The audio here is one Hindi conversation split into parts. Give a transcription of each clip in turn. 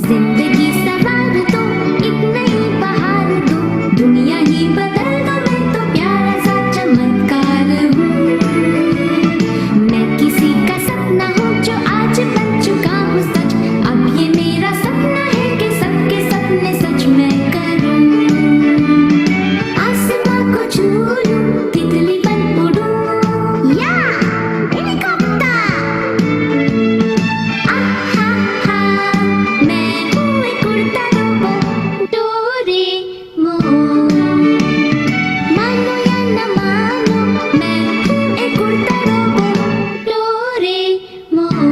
जिंदगी सवार दो, एक नई बहार दो, दुनिया ही बदल दो, मैं तो प्यारा सा चमत्कार हूँ। मैं किसी का सपना हूँ जो आज बन चुका हूँ सच। अब ये मेरा सपना है कि सबके सपने सच मैं करूँ। आसमां को छू लूं, तितली बन उड़ूं, या हेलीकॉप्टर। आहा हा, मैं हूँ एक उड़ता रोबोट, डोरेमोन। मानो या न मानो, मैं हूँ एक उड़ता रोबोट, डोरेमोन।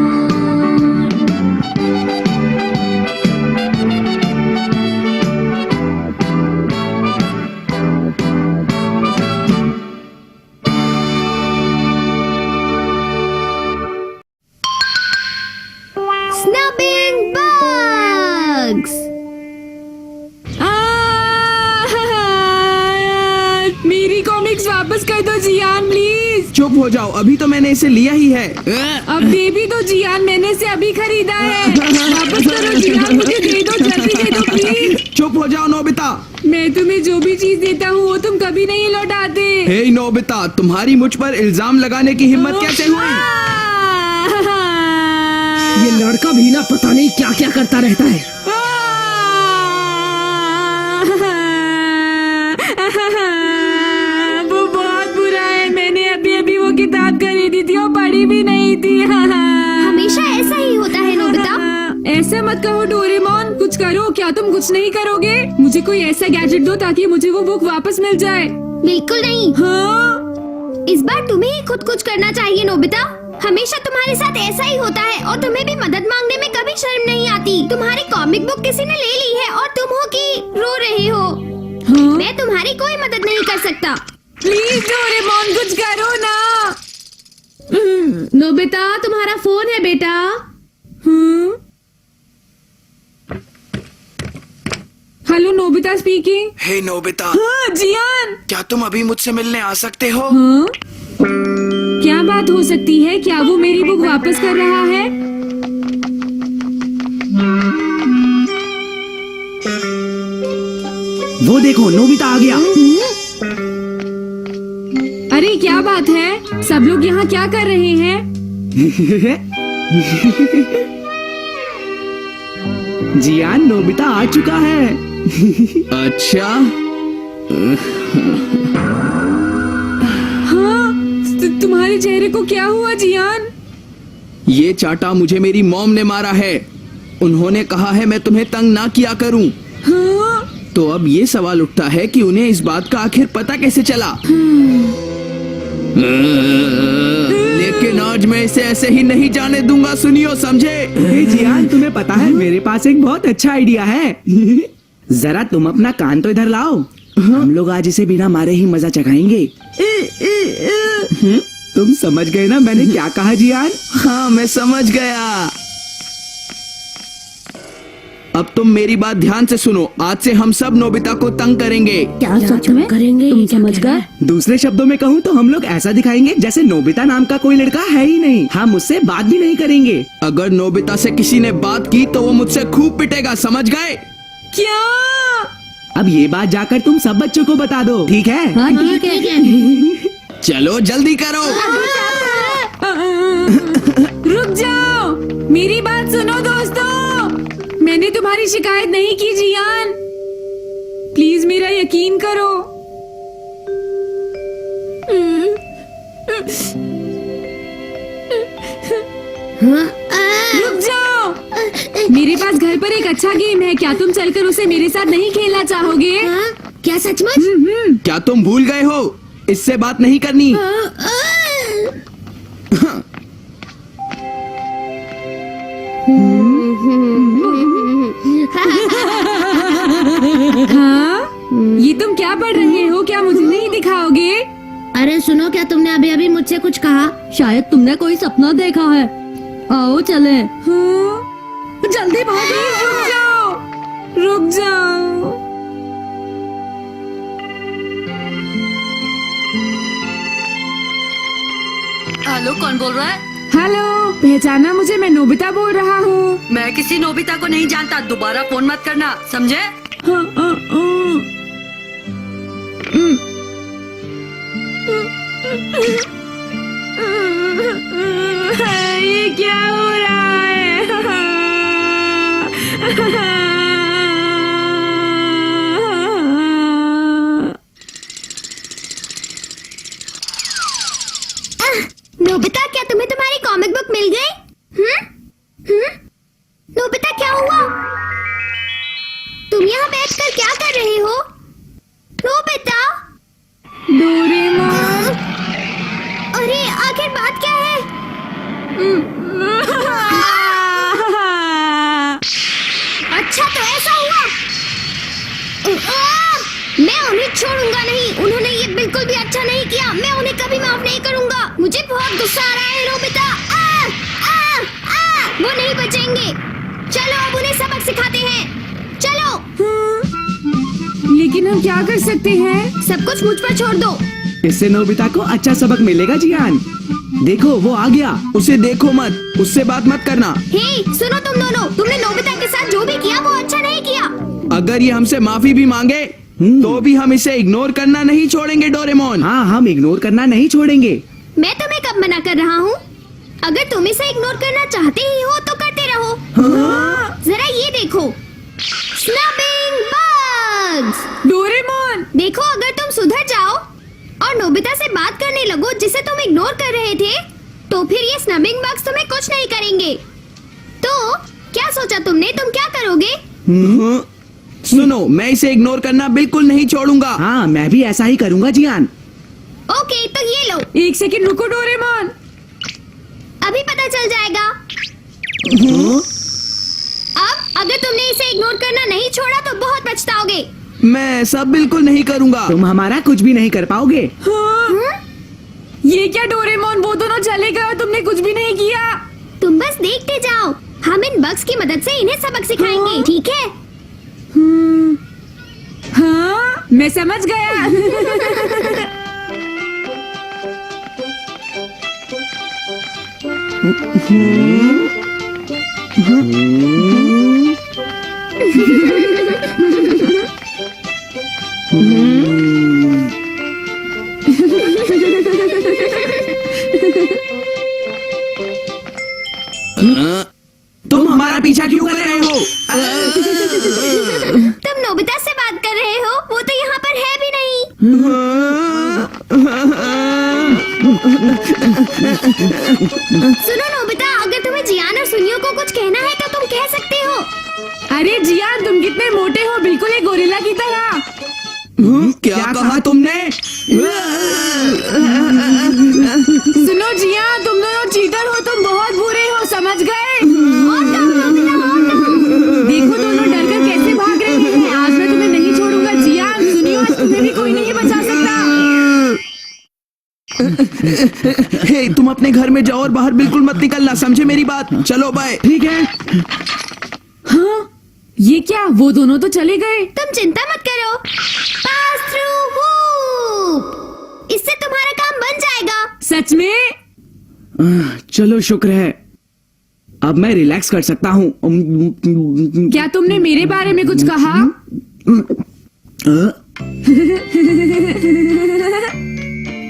Snubbing bugs. मेरी कॉमिक्स वापस कर दो जियान प्लीज। चुप हो जाओ, अभी तो मैंने इसे लिया ही है। अब दे भी दो जियान, मैंने इसे अभी खरीदा है। वापस करो जियान, मुझे दे दो, जल्दी दे दो प्लीज। चुप हो जाओ नोबिता। मैं तुम्हें जो भी चीज देता हूँ वो तुम कभी नहीं लौटाते। हे नोबिता, तुम्हारी मुझ पर इल्जाम लगाने की हिम्मत कैसे हुई? ये लड़का भी ना पता नहीं क्या क्या करता रहता है। वो बहुत बुरा है, मैंने अभी अभी वो किताब खरीदी थी और पढ़ी भी नहीं थी। हमेशा ऐसा ही होता है नोबिता। ऐसा मत कहो डोरेमोन, कुछ करो। क्या तुम कुछ नहीं करोगे? मुझे कोई ऐसा गैजेट दो ताकि मुझे वो बुक वापस मिल जाए। बिल्कुल नहीं। हाँ? इस बार तुम्हें ही खुद कुछ करना चाहिए नोबिता। हमेशा तुम्हारे साथ ऐसा ही होता है और तुम्हें भी मदद मांगने में कभी शर्म नहीं आती। तुम्हारी कॉमिक बुक किसी ने ले ली है और तुम हो कि रो रहे हो। हाँ? मैं तुम्हारी कोई मदद नहीं कर सकता। प्लीज डोरेमोन कुछ करो ना। नोबिता, तुम्हारा फोन है बेटा। Hello Nobita speaking. Hey Nobita, हाँ जियान। क्या तुम अभी मुझसे मिलने आ सकते हो? हाँ? क्या बात हो सकती है? क्या वो मेरी बुक वापस कर रहा है? वो देखो नोबिता आ गया। अरे क्या बात है? सब लोग यहाँ क्या कर रहे हैं? जियान, नोबिता आ चुका है। अच्छा, हाँ? तुम्हारे चेहरे को क्या हुआ जियान? ये चाटा मुझे मेरी मॉम ने मारा है। उन्होंने कहा है मैं तुम्हें तंग ना किया करूं। हाँ? तो अब ये सवाल उठता है कि उन्हें इस बात का आखिर पता कैसे चला। लेकिन आज मैं इसे ऐसे ही नहीं जाने दूंगा, सुनियो, समझे? हे जियान, तुम्हें पता है मेरे पास एक बहुत अच्छा आइडिया है। जरा तुम अपना कान तो इधर लाओ। हम लोग आज इसे बिना मारे ही मजा चखाएंगे। तुम समझ गए ना मैंने क्या कहा जियान? हाँ, मैं समझ गया। अब तुम मेरी बात ध्यान से सुनो। आज से हम सब नोबिता को तंग करेंगे। क्या सच में करेंगे? तुम समझ गए? दूसरे शब्दों में कहूँ तो हम लोग ऐसा दिखाएंगे जैसे नोबिता नाम का कोई लड़का है ही नहीं। हम उससे बात भी नहीं करेंगे। अगर नोबिता से किसी ने बात की तो वो मुझसे खूब पिटेगा, समझ गए? क्या? अब ये बात जाकर तुम सब बच्चों को बता दो, ठीक है? हाँ ठीक है। चलो जल्दी करो। रुक जाओ, मेरी बात सुनो दोस्तों। मैंने तुम्हारी शिकायत नहीं की जियान, प्लीज मेरा यकीन करो। रुक जाओ, मेरे पास घर पर एक अच्छा गेम है। क्या तुम चलकर उसे मेरे साथ नहीं खेलना चाहोगे? क्या सचमुच? क्या तुम भूल गए हो? इससे बात नहीं करनी। हाँ? ये तुम क्या पढ़ रहे हो? क्या मुझे नहीं दिखाओगे? अरे सुनो, क्या तुमने अभी अभी मुझसे कुछ कहा? शायद तुमने कोई सपना देखा है। आओ चले। हाँ? जल्दी भागो। रुक जाओ, रुक जाओ। हेलो, कौन बोल रहा है? हेलो, पहचाना मुझे? मैं नोबिता बोल रहा हूँ। मैं किसी नोबिता को नहीं जानता, दोबारा फोन मत करना, समझे? ये क्या हो रहा नोबिता, क्या तुम्हें तुम्हारी कॉमिक बुक मिल गई? नोबिता, क्या हुआ? तुम यहाँ बैठकर क्या कर रहे हो? Nobita, Doraemon. अरे आखिर बात क्या है? अच्छा, तो ऐसा हुआ। मैं उन्हें छोड़ूंगा नहीं। उन्होंने ये बिल्कुल भी अच्छा नहीं किया। मैं उन्हें कभी माफ नहीं करूंगा। मुझे बहुत गुस्सा आ रहा है नोबिता। वो नहीं बचेंगे। चलो अब उन्हें सबक सिखाते हैं। चलो। लेकिन हम क्या कर सकते हैं? सब कुछ मुझ पर छोड़ दो। इससे नोबिता को अच्छा सबक मिलेगा जियान। देखो वो आ गया। उसे देखो मत, उससे बात मत करना। हे, सुनो तुम दोनों, तुमने नोबिता के साथ जो भी किया वो अच्छा नहीं किया। अगर ये हमसे माफी भी मांगे तो भी हम इसे इग्नोर करना नहीं छोड़ेंगे डोरेमोन। हाँ, हम इग्नोर करना नहीं छोड़ेंगे। मैं तुम्हें कब मना कर रहा हूँ? अगर तुम इसे इग्नोर करना चाहते ही हो तो करते रहो। जरा ये देखो, स्नैपिंग बग्स। डोरेमोन, देखो, अगर तुम सुधर जाओ और नोबिता से बात करने लगो जिसे तुम इग्नोर कर रहे थे, तो फिर ये स्नैपिंग बग्स तुम्हें कुछ नहीं करेंगे। तो क्या सोचा तुमने? तुम क्या करोगे? सुनो, मैं इसे इग्नोर करना बिल्कुल नहीं छोड़ूंगा। हाँ, मैं भी ऐसा ही करूँगा जियान। ओके, तो ये लो। एक सेकंड रुको डोरेमोन। अभी पता चल जाएगा। अब अगर तुमने इसे इग्नोर करना नहीं छोड़ा तो बहुत पछताओगे। मैं ऐसा बिल्कुल नहीं करूंगा। तुम हमारा कुछ भी नहीं कर पाओगे। ये क्या डोरेमोन, वो दोनों चले गए और तुमने कुछ भी नहीं किया। तुम बस देखते जाओ। हम इन बग्स की मदद से इन्हें सबक सिखाएंगे, ठीक है? हाँ, मैं समझ गया। तुम हमारा पीछा क्यों कर रहे हो? तुम नोबिता से बात कर रहे हो, वो तो यहाँ पर है भी नहीं। सुनो नोबिता, अगर तुम्हें जियान और सुनियो को कुछ कहना है तो तुम कह सकते हो। अरे जियान, तुम कितने मोटे हो, बिल्कुल एक गोरिल्ला की तरह। क्या कहा तुमने? सुनो जियान, तुम दोनों चीटर हो, तुम बहुत बुरे हो, समझ गए? देखो दोनों डर कर कैसे भाग रहे हैं। आज मैं तुम्हें नहीं छोड़ूंगा जियान। सुनियो, आज तुम्हें भी कोई नहीं बचा सकता। हे, तुम अपने घर में जाओ और बाहर बिल्कुल मत निकलना, समझे मेरी बात? चलो बाय। ठीक है। हाँ, ये क्या, वो दोनों तो चले गए। तुम चिंता मत करो। पास थ्रू हूप, इससे तुम्हारा काम बन जाएगा। सच में? चलो, शुक्र है। अब मैं रिलैक्स कर सकता हूँ। क्या तुमने मेरे बारे में कुछ कहा?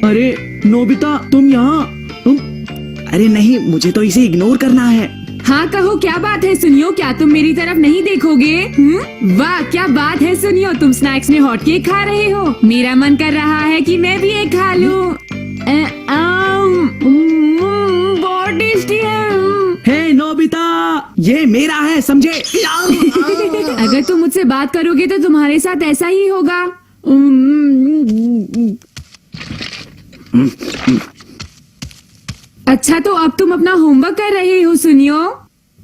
अरे नोबिता, तुम यहाँ? अरे नहीं, मुझे तो इसे इग्नोर करना है। हाँ कहो, क्या बात है? सुनियो, क्या तुम मेरी तरफ नहीं देखोगे? वाह, क्या बात है सुनियो, तुम स्नैक्स में हॉट केक खा रहे हो। मेरा मन कर रहा है कि मैं भी एक खा लूं। बहुत टेस्टी है। हे नोबिता, ये मेरा है, समझे? अगर तुम मुझसे बात करोगे तो तुम्हारे साथ ऐसा ही होगा। अच्छा, तो अब तुम अपना होमवर्क कर रहे हो सुनियो।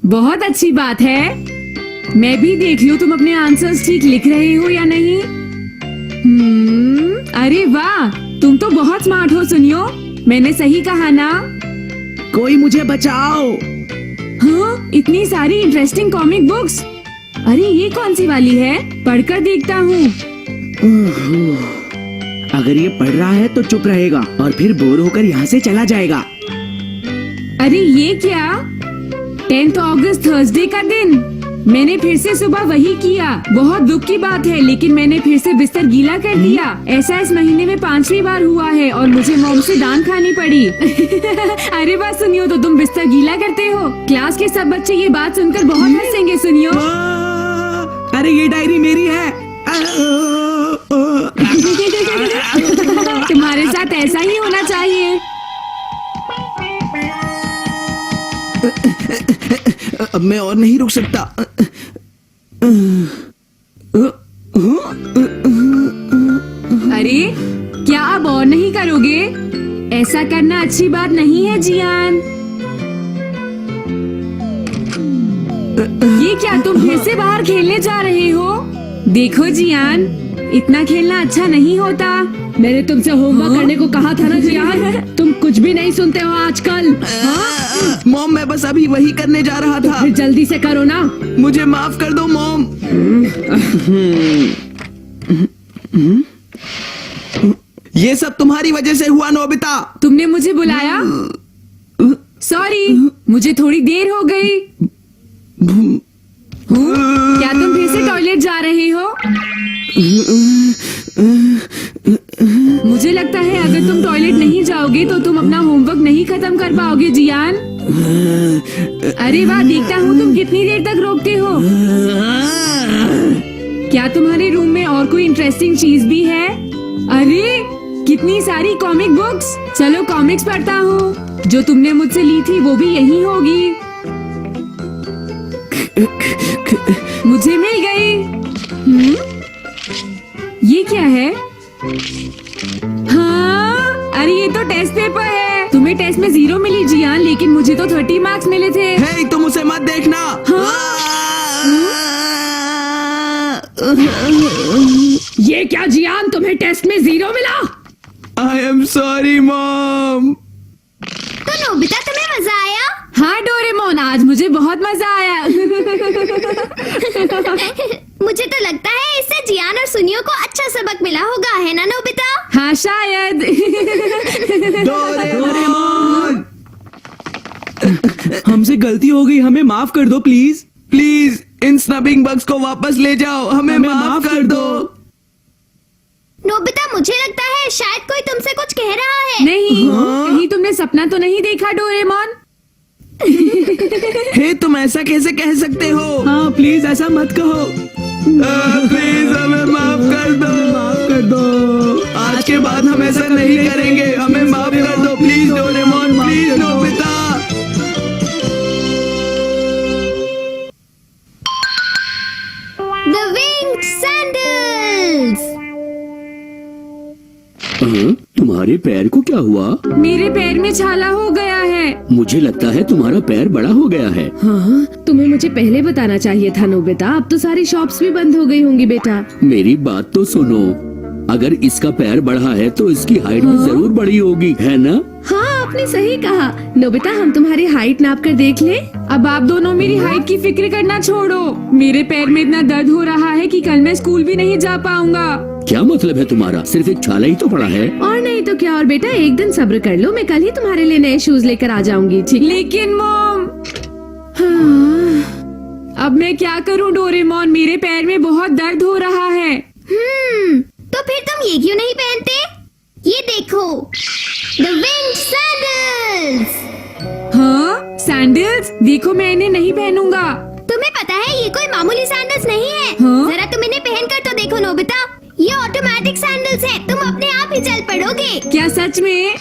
बहुत अच्छी बात है। मैं भी देख लूं तुम अपने आंसर्स ठीक लिख रहे हो या नहीं। अरे वाह, तुम तो बहुत स्मार्ट हो सुनियो। मैंने सही कहा ना? कोई मुझे बचाओ। हाँ, इतनी सारी इंटरेस्टिंग कॉमिक बुक्स। अरे ये कौन सी वाली है? पढ़कर देखता हूँ। अगर ये पढ़ रहा है तो चुप रहेगा और फिर बोर होकर यहाँ से चला जाएगा। अरे ये क्या 10 अगस्त थर्सडे का दिन। मैंने फिर से सुबह वही किया। बहुत दुख की बात है, लेकिन मैंने फिर से बिस्तर गीला कर दिया। ऐसा इस महीने में 5वीं बार हुआ है और मुझे मॉम से डांट खानी पड़ी। अरे बात सुनियो, तो तुम बिस्तर गीला करते हो? क्लास के सब बच्चे ये बात सुनकर बहुत हंसेंगे। सुनियो। अरे ये डायरी मेरी है। तुम्हारे साथ ऐसा ही होना चाहिए। अब मैं और नहीं रुक सकता। अरे क्या अब और नहीं करोगे? ऐसा करना अच्छी बात नहीं है जियान। ये क्या तुम फिर से बाहर खेलने जा रहे हो? देखो जियान, इतना खेलना अच्छा नहीं होता। मैंने तुमसे होमवर्क करने को कहा था ना जियान। तुम कुछ भी नहीं सुनते हो आजकल। मॉम, मैं बस अभी वही करने जा रहा था। फिर जल्दी से करो ना। मुझे माफ कर दो मॉम। ये सब तुम्हारी वजह से हुआ नोबिता। तुमने मुझे बुलाया? सॉरी, मुझे थोड़ी देर हो गई। क्या तुम फिर से टॉयलेट जा रहे हो? मुझे लगता है अगर तुम टॉयलेट नहीं जाओगे तो तुम अपना होमवर्क नहीं खत्म कर पाओगे जियान। अरे वाह, देखता हूँ तुम कितनी देर तक रोकते हो। क्या तुम्हारे रूम में और कोई इंटरेस्टिंग चीज भी है? अरे कितनी सारी कॉमिक बुक्स। चलो कॉमिक्स पढ़ता हूँ। जो तुमने मुझसे ली थी वो भी यही होगी। मुझे मिल गई। ये क्या है? हाँ, अरे ये तो टेस्ट पेपर है। तुम्हें टेस्ट में 0 मिली जियान, लेकिन मुझे तो 30 मार्क्स मिले थे। हे, तुम उसे मत देखना। ये क्या जियान, तुम्हें टेस्ट में 0 मिला? I am sorry mom. तो नोबिता, तुम्हें मजा आया? हाँ डोरेमोन, आज मुझे बहुत मजा आया। मुझे तो लगता है इससे जियान और सुनियो को अच्छा सबक मिला होगा, है ना नोबिता? हाँ शायद। डोरेमोन, हमसे गलती हो गई, हमें माफ कर दो please. Please in snubbing bugs को वापस ले जाओ। हमें माफ कर दो। नोबिता, मुझे लगता है शायद कोई तुमसे कुछ कह रहा है। नहीं, कहीं तुमने सपना तो नहीं देखा डोरेमोन? हे, तुम ऐसा कैसे कह सकते हो? हाँ प्लीज ऐसा मत कहो। प्लीज हमें माफ कर दो। माफ कर दो। आज के बाद हम ऐसा नहीं करेंगे। हमें माफ कर दो please Doraemon, please Nobita. The winged sandals. तुम्हारे पैर को क्या हुआ? मेरे पैर में छाला हो गया है। मुझे लगता है तुम्हारा पैर बड़ा हो गया है। हाँ, तुम्हें मुझे पहले बताना चाहिए था नोबिता। अब तो सारी शॉप्स भी बंद हो गई होंगी बेटा। मेरी बात तो सुनो, अगर इसका पैर बढ़ा है तो इसकी हाइट भी जरूर बड़ी होगी, है ना? हाँ, आपने सही कहा। नोबिता, हम तुम्हारी हाइट नाप कर देख लें? अब आप दोनों मेरी हाइट की फिक्र करना छोड़ो। मेरे पैर में इतना दर्द हो रहा है कि कल मैं स्कूल भी नहीं जा पाऊंगा। क्या मतलब है तुम्हारा? सिर्फ एक छाला ही तो पड़ा है। और नहीं तो क्या। और बेटा, एक दिन सब्र कर लो, मैं कल ही तुम्हारे लिए नए शूज लेकर आ जाऊंगी, ठीक? लेकिन मॉम, हाँ। अब मैं क्या करूं डोरेमोन? मेरे पैर में बहुत दर्द हो रहा है। तो फिर तुम ये क्यों नहीं पहनते? ये देखो, The winged sandals. हाँ सैंडल्स, देखो मैं इन्हें नहीं पहनूंगा। तुम्हें पता है ये कोई मामूली सैंडल्स नहीं है। हाँ? जरा तुम इन्हें पहन कर तो देखो नोबिता। ये ऑटोमेटिक सैंडल्स हैं। तुम अपने आप ही चल पड़ोगे। क्या सच में?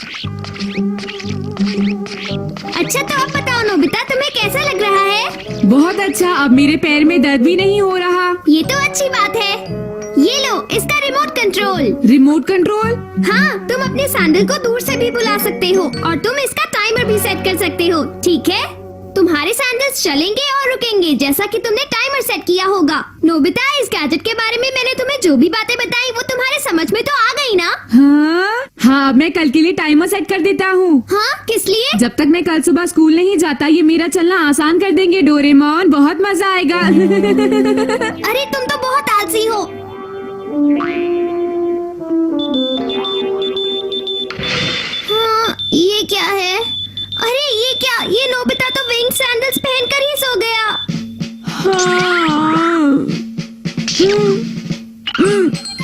अच्छा तो अब बताओ नोबिता, तुम्हें कैसा लग रहा है? बहुत अच्छा, अब मेरे पैर में दर्द भी नहीं हो रहा। ये तो अच्छी बात है। ये लो इसका रिमोट कंट्रोल। Remote control? हाँ, तुम अपने सैंडल को दूर से भी बुला सकते हो और तुम इसका टाइमर भी सेट कर सकते हो, ठीक है? तुम्हारे सैंडल्स चलेंगे और रुकेंगे जैसा कि तुमने टाइमर सेट किया होगा। नोबिता, इस गैजेट के बारे में मैंने तुम्हें जो भी बातें बताई वो तुम्हारे समझ में तो आ गई ना? हाँ, अब मैं कल के लिए टाइमर सेट कर देता हूँ। हाँ, किस लिए? जब तक मैं कल सुबह स्कूल नहीं जाता, ये मेरा चलना आसान कर देंगे डोरेमोन। बहुत मजा आएगा। अरे तुम तो बहुत आलसी हो। हाँ, ये क्या है? अरे ये क्या? ये नोबिता तो विंग सैंडल्स पहनकर ही सो गया। हाँ।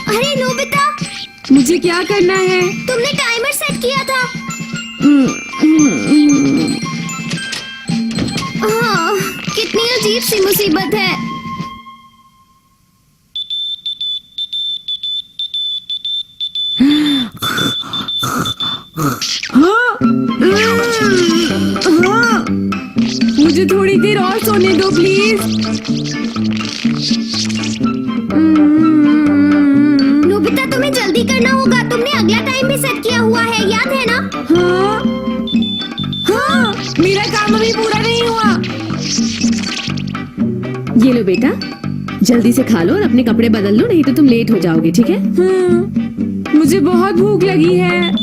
अरे नोबिता, मुझे क्या करना है? तुमने टाइमर सेट किया था। हाँ, कितनी अजीब सी मुसीबत है। हाँ, मुझे थोड़ी देर और सोने दो प्लीज। नोबिता, तुम्हें जल्दी करना होगा। तुमने अगला टाइम भी सेट किया हुआ है, याद है ना? हाँ, हाँ, मेरा काम अभी पूरा नहीं हुआ। ये लो बेटा, जल्दी से खा लो और अपने कपड़े बदल लो, नहीं तो तुम लेट हो जाओगे, ठीक है? मुझे बहुत भूख लगी है।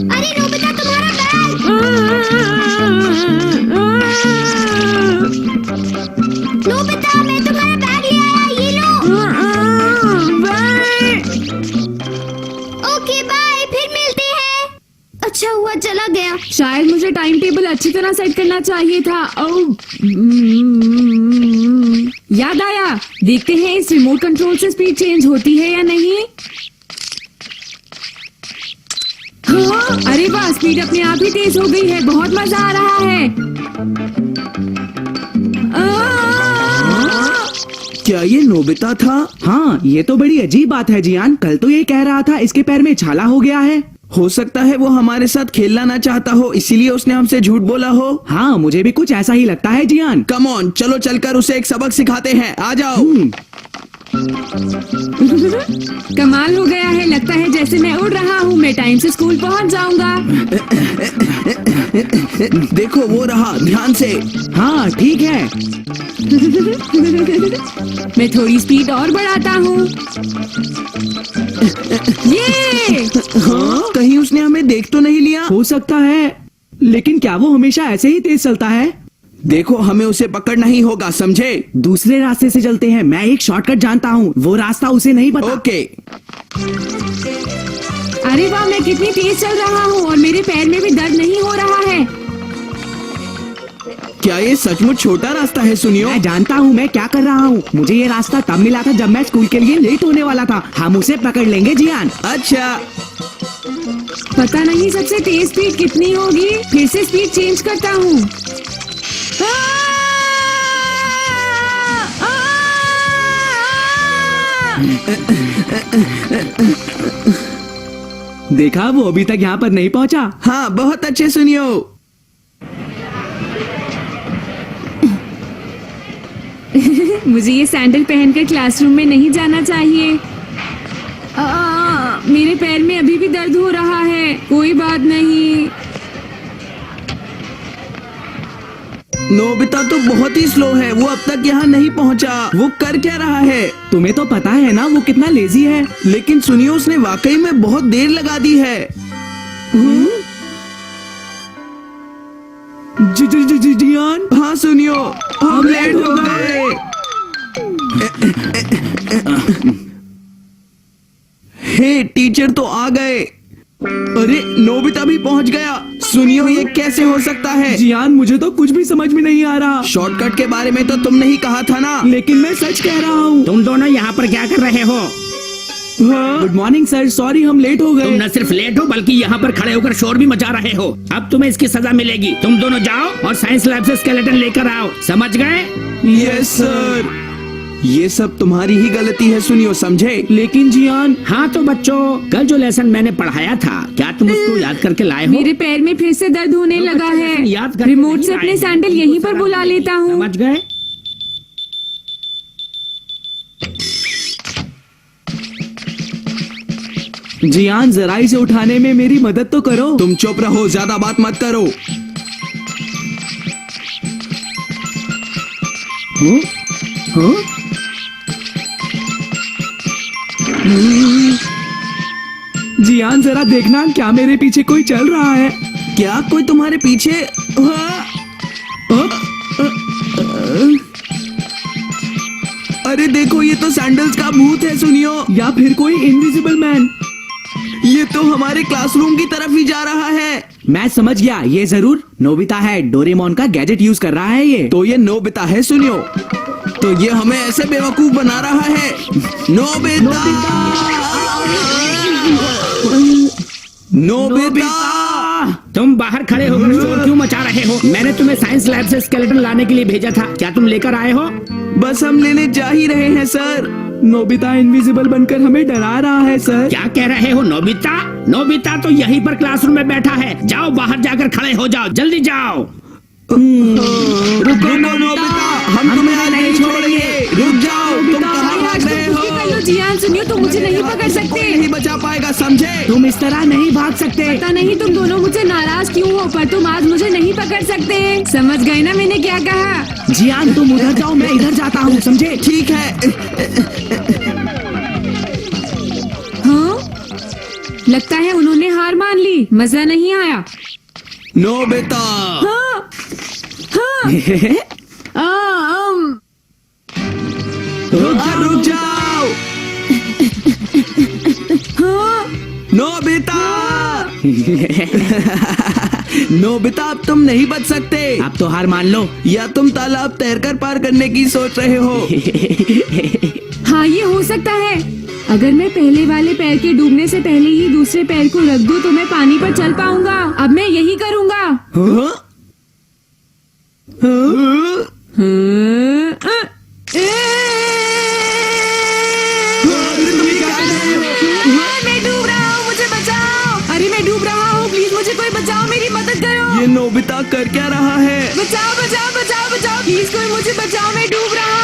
अरे नोबिता, तुम्हारा बैग। नोबिता, मैं तुम्हारा बैग ले आया, ये लो। ओके बाय, फिर मिलते हैं। अच्छा हुआ चला गया। शायद मुझे टाइम टेबल अच्छी तरह सेट करना चाहिए था। याद आया, देखते हैं इस रिमोट कंट्रोल से स्पीड चेंज होती है या नहीं। हाँ, अरे वाह, स्पीड अपने आप ही तेज हो गई है। बहुत मजा आ रहा है। क्या ये नोबिता था? हाँ, ये तो बड़ी अजीब बात है जियान। कल तो ये कह रहा था इसके पैर में छाला हो गया है। हो सकता है वो हमारे साथ खेलना ना चाहता हो, इसीलिए उसने हमसे झूठ बोला हो। हाँ, मुझे भी कुछ ऐसा ही लगता है जियान। कम ऑन, चलो चलकर उसे एक सबक सिखाते हैं। आ जाओ। कमाल हो गया है, लगता है जैसे मैं उड़ रहा हूँ। मैं टाइम से स्कूल पहुँच जाऊंगा। देखो वो रहा, ध्यान से। हाँ ठीक है। मैं थोड़ी स्पीड और बढ़ाता हूँ। ये हाँ, कहीं उसने हमें देख तो नहीं लिया? हो सकता है, लेकिन क्या वो हमेशा ऐसे ही तेज चलता है? देखो, हमें उसे पकड़ना ही होगा, समझे? दूसरे रास्ते से चलते हैं। मैं एक शॉर्टकट जानता हूँ, वो रास्ता उसे नहीं पता। ओके। अरे वाह, मैं कितनी तेज चल रहा हूँ और मेरे पैर में भी दर्द नहीं हो रहा है। क्या ये सचमुच छोटा रास्ता है? सुनियो, मैं जानता हूँ मैं क्या कर रहा हूँ। मुझे ये रास्ता तब मिला था जब मैं स्कूल के लिए लेट होने वाला था। हम उसे पकड़ लेंगे जियान। अच्छा। पता नहीं सबसे तेज स्पीड कितनी होगी। फिर से स्पीड चेंज करता हूँ। देखा, वो अभी तक यहाँ पर नहीं पहुँचा। हाँ, बहुत अच्छे। सुनियो, मुझे ये सैंडल पहनकर क्लासरूम में नहीं जाना चाहिए। मेरे पैर में अभी भी दर्द हो रहा है। कोई बात नहीं। नोबिता तो बहुत ही स्लो है। वो अब तक यहाँ नहीं पहुँचा। वो कर क्या रहा है? तुम्हें तो पता है ना वो कितना लेजी है। लेकिन सुनियो, उसने वाकई में बहुत देर लगा दी है। जियान। हाँ सुनियो, हम लेट हो गए। हे, टीचर तो आ गए। अरे, नोबिता भी पहुंच गया। सुनियो, ये कैसे हो सकता है? जियान, मुझे तो कुछ भी समझ में नहीं आ रहा। शॉर्टकट के बारे में तो तुमने ही कहा था ना। लेकिन मैं सच कह रहा हूँ। तुम दोनों यहाँ पर क्या कर रहे हो? गुड मॉर्निंग सर, सॉरी हम लेट हो तुम गए। न सिर्फ लेट हो बल्कि यहाँ पर खड़े होकर शोर भी मचा रहे हो। अब तुम्हें इसकी सजा मिलेगी। तुम दोनों जाओ और साइंस लैब से स्केलेटन लेकर आओ, समझ गए? Yes sir. ये सब तुम्हारी ही गलती है सुनियो, समझे? लेकिन जियान। हाँ तो बच्चों, कल जो लेसन मैंने पढ़ाया था, क्या तुम उसको याद करके लाए हो? मेरे पैर में फिर से दर्द होने लगा है। याद करके रिमोट नहीं से अपने लाए। सैंडल यहीं पर बुला लेता हूँ। समझ गए? जियान, जरा इसे उठाने में मेरी मदद तो करो। तुम चुप रहो, ज्यादा बात मत करो। हाँ? जियान, जरा देखना, क्या मेरे पीछे कोई चल रहा है? क्या कोई तुम्हारे पीछे? हाँ? अरे देखो, ये तो सैंडल्स का भूत है सुनियो। या फिर कोई इनविजिबल मैन। ये तो हमारे क्लासरूम की तरफ ही जा रहा है। मैं समझ गया, ये जरूर नोबिता है। डोरेमोन का गैजेट यूज कर रहा है ये। तो ये नोबिता है सुनियो। तो ये हमें ऐसे बेवकूफ बना रहा है। नोबिता नोबिता तुम बाहर खड़े होकर शोर क्यों मचा रहे हो? मैंने तुम्हें साइंस लैब से स्केलेटन लाने के लिए भेजा था, क्या तुम लेकर आए हो? बस हम लेने जा ही रहे हैं सर। नोबिता इनविजिबल बनकर हमें डरा रहा है सर। क्या कह रहे हो नोबिता? नोबिता तो यहीं पर क्लासरूम में बैठा है। जाओ बाहर जाकर खड़े हो जाओ, जल्दी जाओ। रुको नोबिता, हम तुम्हें आज नहीं छोड़ेंगे। रुक जाओ, तुम कहाँ भाग रहे हो? जियान सुनियो, तुम मुझे नहीं पकड़ सकते। नहीं बचा पाएगा, समझे? तुम इस तरह नहीं भाग सकते। पता नहीं तुम दोनों मुझसे नाराज क्यों हो, पर तुम आज मुझे नहीं पकड़ सकते। समझ गए ना मैंने क्या कहा? जियान तुम उधर जाओ, मैं इधर जाता हूँ, समझे? ठीक है। हाँ, लगता है उन्होंने हार मान ली। मजा नहीं आया। नोबिता हाँ, हाँ। रुक जाओ। हाँ, नोबिता नोबिता, अब तुम नहीं बच सकते। अब तो हार मान लो। या तुम तालाब तैरकर पार करने की सोच रहे हो? हाँ, ये हो सकता है। अगर मैं पहले वाले पैर के डूबने से पहले ही दूसरे पैर को रख दूं तो मैं पानी पर चल पाऊंगा। अब मैं यही करूंगा। हाँ? हाँ? मैं डूब रहा हूँ, मुझे बचाओ। अरे मैं डूब रहा हूँ, प्लीज मुझे कोई बचाओ, मेरी मदद करो। ये नोबिता कर क्या रहा है? बचाओ बचाओ बचाओ बचाओ, प्लीज कोई मुझे बचाओ, मैं डूब रहा